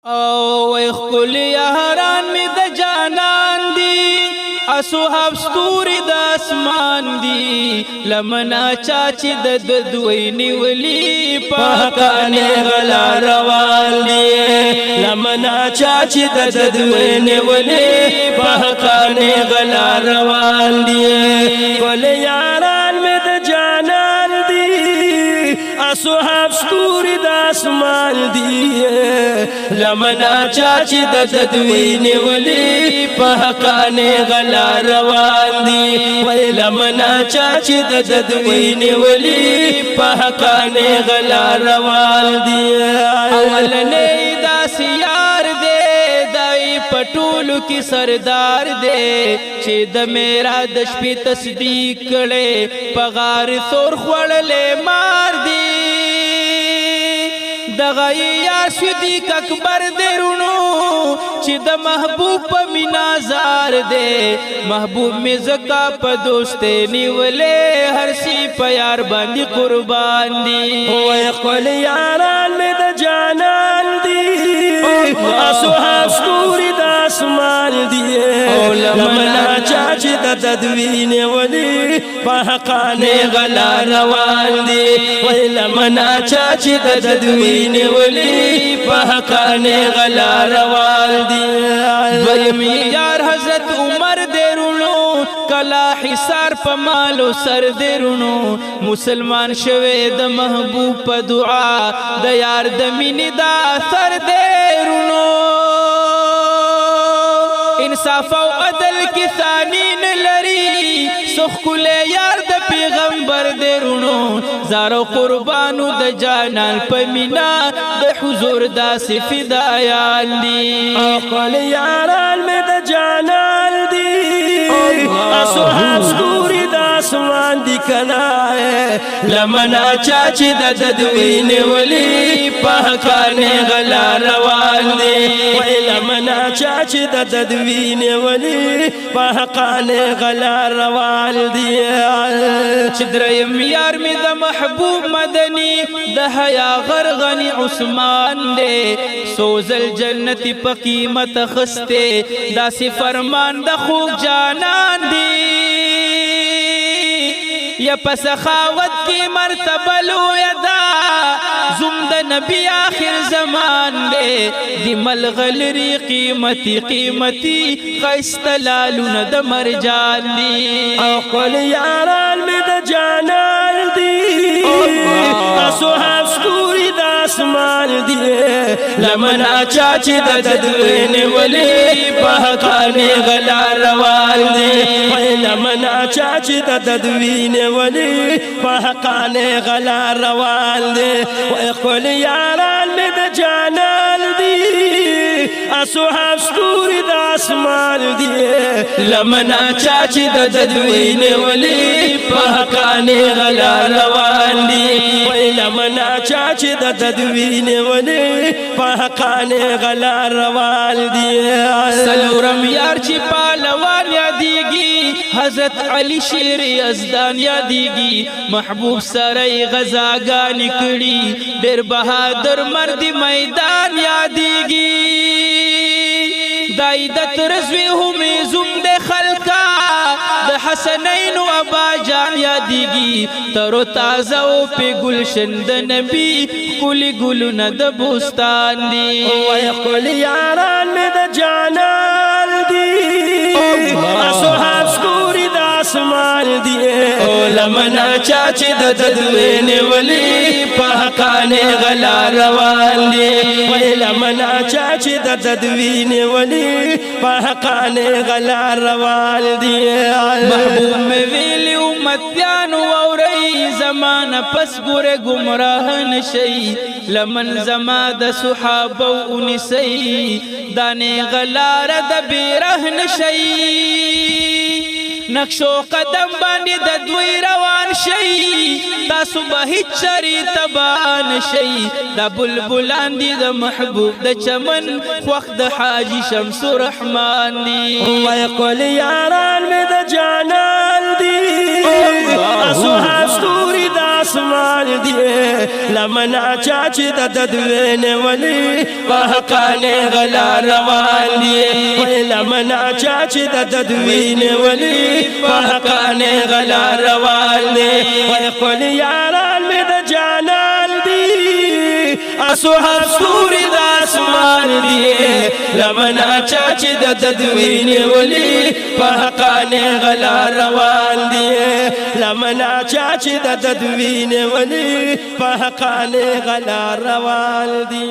او خپل یاران می د جانان دی اصحاب ستوري د اسمان دی لمنا چاچی د دوی نیولی پاکانه غلا روان دی لمنا چاچی د دوی نیولی پاکانه غلا روان دی خپل یاران می د جانان دی اصحاب ستوري د اسمان دی لمنا چاچی د دوی نیولی پاکانه غلا روان دی وی لمنا چاچی د دوی نیولی پاکانه غلا روان دی اولنی داس یار دے دای پټولو کی سردار دے چې د میرا د شپې تصدیق کړي پغار سور خوړلې مار دی دغه یار صدیق اکبر درونو چې د محبوب په مینازار دی محبوب می زکا په دوستې نیولې هر سی په یار باندې قربان دی وای خپل یاران می د جانان دی اصحاب ستوري د اسمان دی لمنا چاچی د دوی نیولې په حقانه غلا روان دی وای لمنا چاچی د دوی نیولی پاکانه غلا روان دی دویم یار حضرت عمر درونو کلا حصار په مالو سر درونو مسلمان شوه د محبوب په دعا د یار د مینې دا سر درونو انصاف او عدل کی ثانی نه لري سخ کله یار د پیغمبر درونو زارو قربانو د جانان پمینا د حضور داس فدایان دی خپل یاران می د جانان دی اصحاب ستوري د اسمان دی کنا لمنا چاچی د دوی نیولی پاکانه غلا روان دی وی لمنا چاچی د دوی نیولی پاکانه غلا روان دی چدریم یار می د محبوب مدنی د حیا غرغنی عثمان دے سوزل جنت په قیمت خسته داسې فرمان د خوب جانان دی یا پس خاوت کی مرتبه لویا دا زم د نبی آخر زمان دے دی ملغلری قیمتی قیمتی خیستلالون د مرجان دی اقل یاران می د جانان دی اصحاب ستوري د اسمان دی لمنا چاچی د دوی نیولی پاکانه غلا روان دی لمنا چاچی د دوی نیولی پاکانه غلا روان دی خپل یاران می د جانان دی اصحاب ستوري د اسمان دی لمنا چاچی د دوی نیولی پاکانه غلا روان دی لمنا چاچی د دوی نیولی پاکانه غلا روان دی سلورم یار چې پالوان یادیږي حضرت علی شیر یزدان یادیږي محبوب سره غزاګان کړي ډېر بهادر مرد میدان یادیږي دای د ترزوی هم زوم د خلقا د حسنین و ابا جان یادیږي تر تازه او په گلشن د نبی کلی ګلونه د بوستان دی وای خپل یاران می د جانان دی اصحاب ستوري د اسمان دی لمنا چاچی د دوی نیولی پاکانه غلا روان دی وی لمنا چاچی د دوی نیولی پاکانه غلا روان دی محبوب می ویلی امتیانو اوری زمان پس ګوره گمراه نشي لمن زما د صحابه ونسی دانه غلار د بیره نشي نقشو قدم باندې د دوی روان شي تاسو به هیڅ چری تبان شي د بلبلان دي د محبوب د چمن وخت د حاجی شمس رحمان دی وای قول یاران می د جانان دی اسوها ستوري د اسمان دی لمنا چاچ د ددوین ولی وحقانه غلا روان دی لمنا چاچ د ددوین ولی وحقانه غلا روان دی ويقول یاران می د جانان دی اسوها ستوري د اسمان دی لمنا چاچ د تدوین ولی فحقانه غلا روان دی لمنا چاچ د تدوین ولی فحقانه غلا روان دی